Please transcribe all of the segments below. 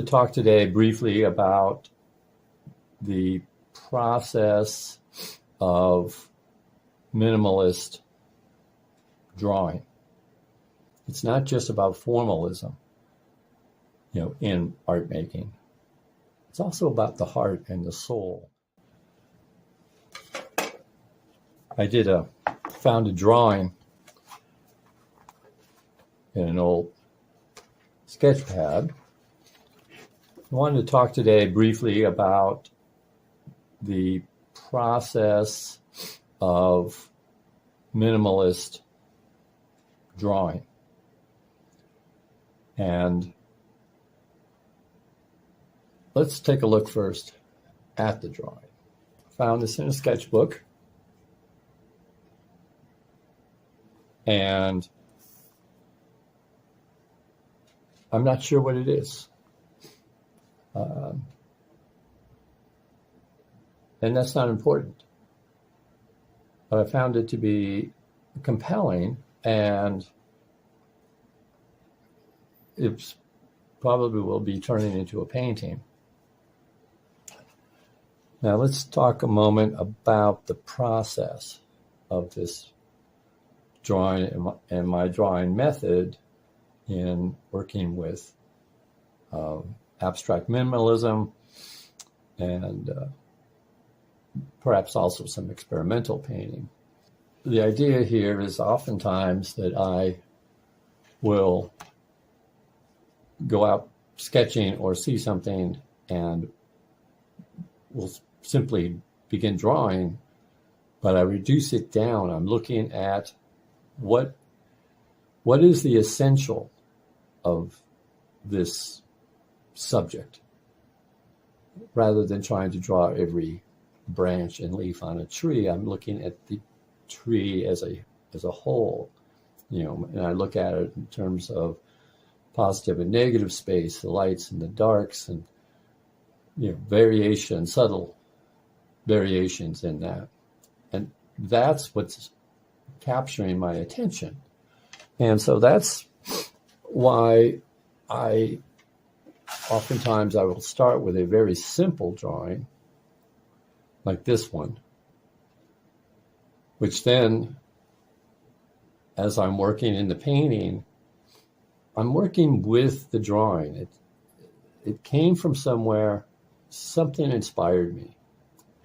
wanted to talk today briefly about the process of minimalist drawing. It's not just about formalism, in art making. It's also about the heart and the soul. I found a drawing in an old sketch pad. I wanted to talk today briefly about the process of minimalist drawing. And let's take a look first at the drawing. I found this in a sketchbook. And I'm not sure what it is. And that's not important. But I found it to be compelling, and it probably will be turning into a painting. Now let's talk a moment about the process of this drawing and my drawing method in working with abstract minimalism and perhaps also some experimental painting. The idea here is oftentimes that I will go out sketching or see something and will simply begin drawing, but I reduce it down. I'm looking at what is the essential of this subject, rather than trying to draw every branch and leaf on a tree. I'm looking at the tree as a whole, and I look at it in terms of positive and negative space, the lights and the darks, and subtle variations in that. And that's what's capturing my attention. And so that's why oftentimes I will start with a very simple drawing like this one, which then, as I'm working in the painting, I'm working with the drawing. It came from somewhere, something inspired me.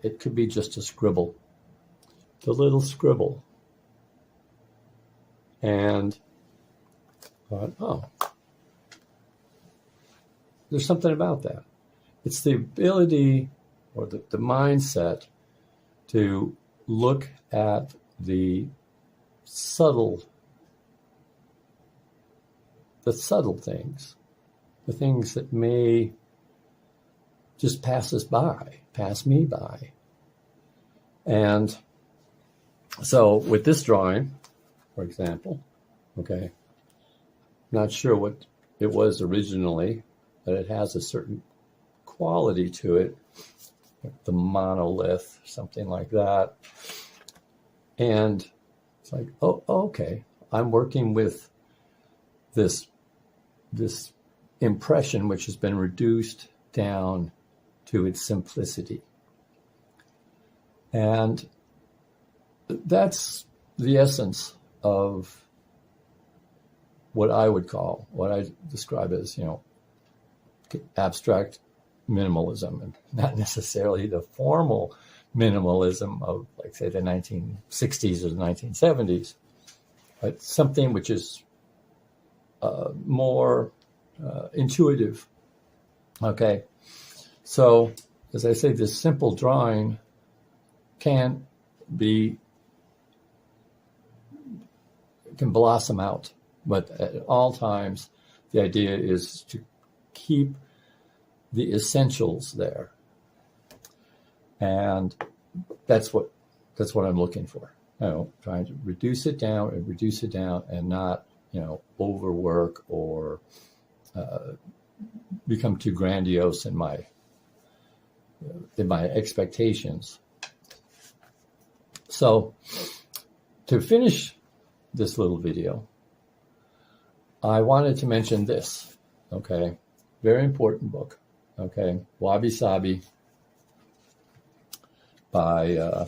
It could be just a scribble, the little scribble. And I thought, there's something about that. It's the ability or the mindset to look at the subtle things, the things that may just pass me by. And so with this drawing, for example, I'm not sure what it was originally, but it has a certain quality to it, like the monolith, something like that. And it's like, okay, I'm working with this impression which has been reduced down to its simplicity. And that's the essence of what I describe as, abstract minimalism, and not necessarily the formal minimalism of, like, say, the 1960s or the 1970s, but something which is more intuitive. Okay. So, as I say, this simple drawing can blossom out, but at all times, the idea is to keep the essentials there. And that's what I'm looking for. Trying to reduce it down and not, overwork or become too grandiose in my expectations. So to finish this little video, I wanted to mention this, okay? very important book. Okay, Wabi-Sabi by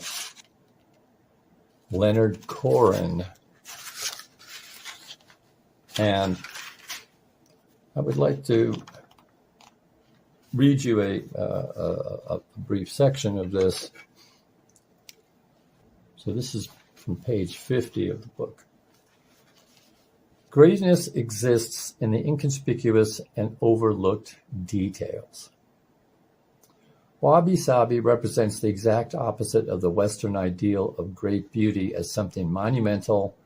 Leonard Koren. And I would like to read you a brief section of this. So this is from page 50 of the book. Greatness exists in the inconspicuous and overlooked details. Wabi-Sabi represents the exact opposite of the Western ideal of great beauty as something monumental,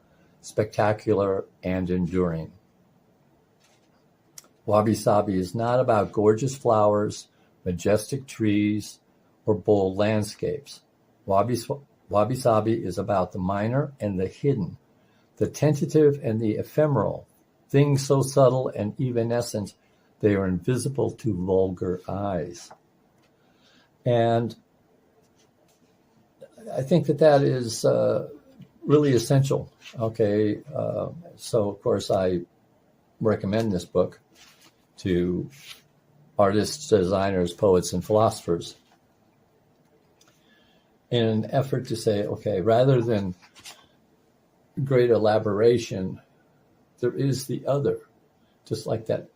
spectacular, and enduring. Wabi-Sabi is not about gorgeous flowers, majestic trees, or bold landscapes. Wabi-Sabi is about the minor and the hidden, the tentative and the ephemeral, things so subtle and evanescent they are invisible to vulgar eyes. And I think that is really essential. Okay, so of course I recommend this book to artists, designers, poets, and philosophers in an effort to say, okay, rather than great elaboration, there is the other, just like that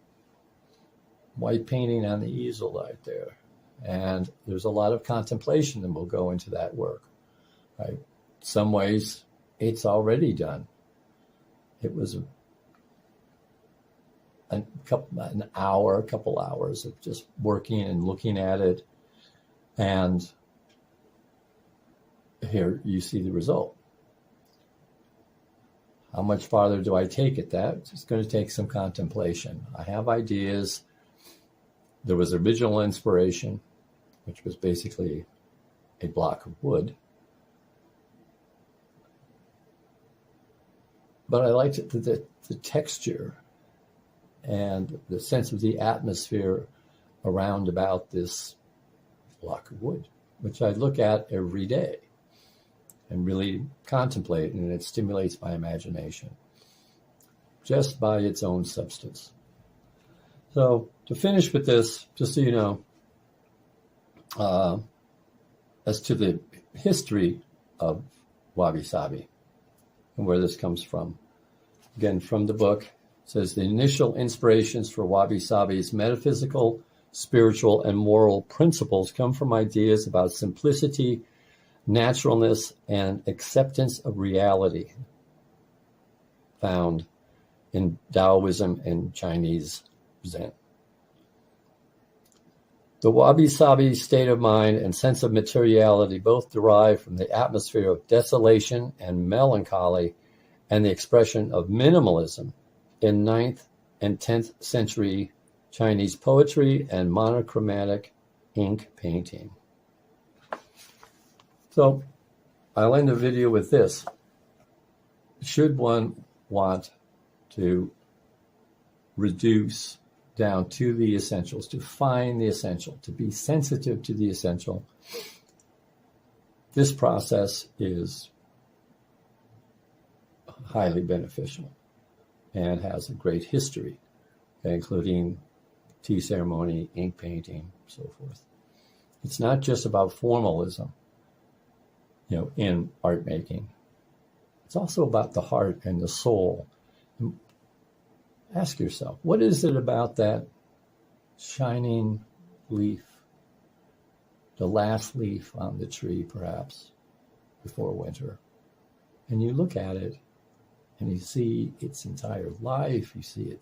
white painting on the easel right there. And there's a lot of contemplation that will go into that work. Right? In some ways, it's already done. It was a couple hours of just working and looking at it. And here you see the result. How much farther do I take it? It's going to take some contemplation. I have ideas. There was original inspiration, which was basically a block of wood. But I liked the texture and the sense of the atmosphere around about this block of wood, which I look at every day and really contemplate, and it stimulates my imagination just by its own substance. So to finish with this, just so you know, as to the history of Wabi-Sabi and where this comes from. Again, from the book, it says the initial inspirations for Wabi-Sabi's metaphysical, spiritual, and moral principles come from ideas about simplicity, naturalness, and acceptance of reality found in Taoism and Chinese Zen. The Wabi-Sabi state of mind and sense of materiality both derive from the atmosphere of desolation and melancholy and the expression of minimalism in 9th and 10th century Chinese poetry and monochromatic ink painting. So I'll end the video with this. Should one want to reduce down to the essentials, to find the essential, to be sensitive to the essential, this process is highly beneficial and has a great history, including tea ceremony, ink painting, so forth. It's not just about formalism, in art making. It's also about the heart and the soul. Ask yourself, what is it about that shining leaf, the last leaf on the tree, perhaps, before winter? And you look at it, and you see its entire life. You see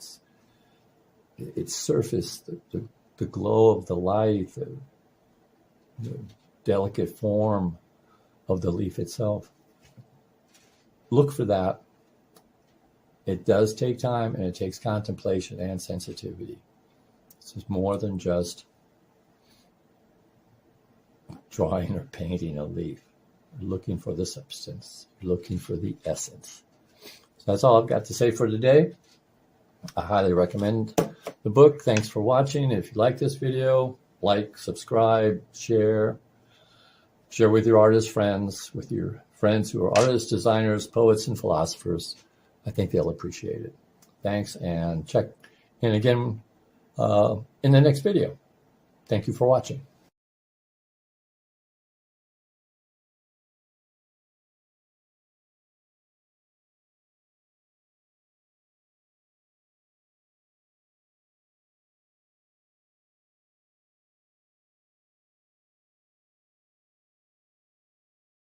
its surface, the glow of the light, the delicate form of the leaf itself. Look for that. It does take time, and it takes contemplation and sensitivity. This is more than just drawing or painting a leaf. You're looking for the substance. You're looking for the essence. So that's all I've got to say for today. I highly recommend the book. Thanks for watching. If you like this video, like, subscribe, share with your artist friends, with your friends who are artists, designers, poets, and philosophers. I think they'll appreciate it. Thanks, and check. And again, in the next video. Thank you for watching.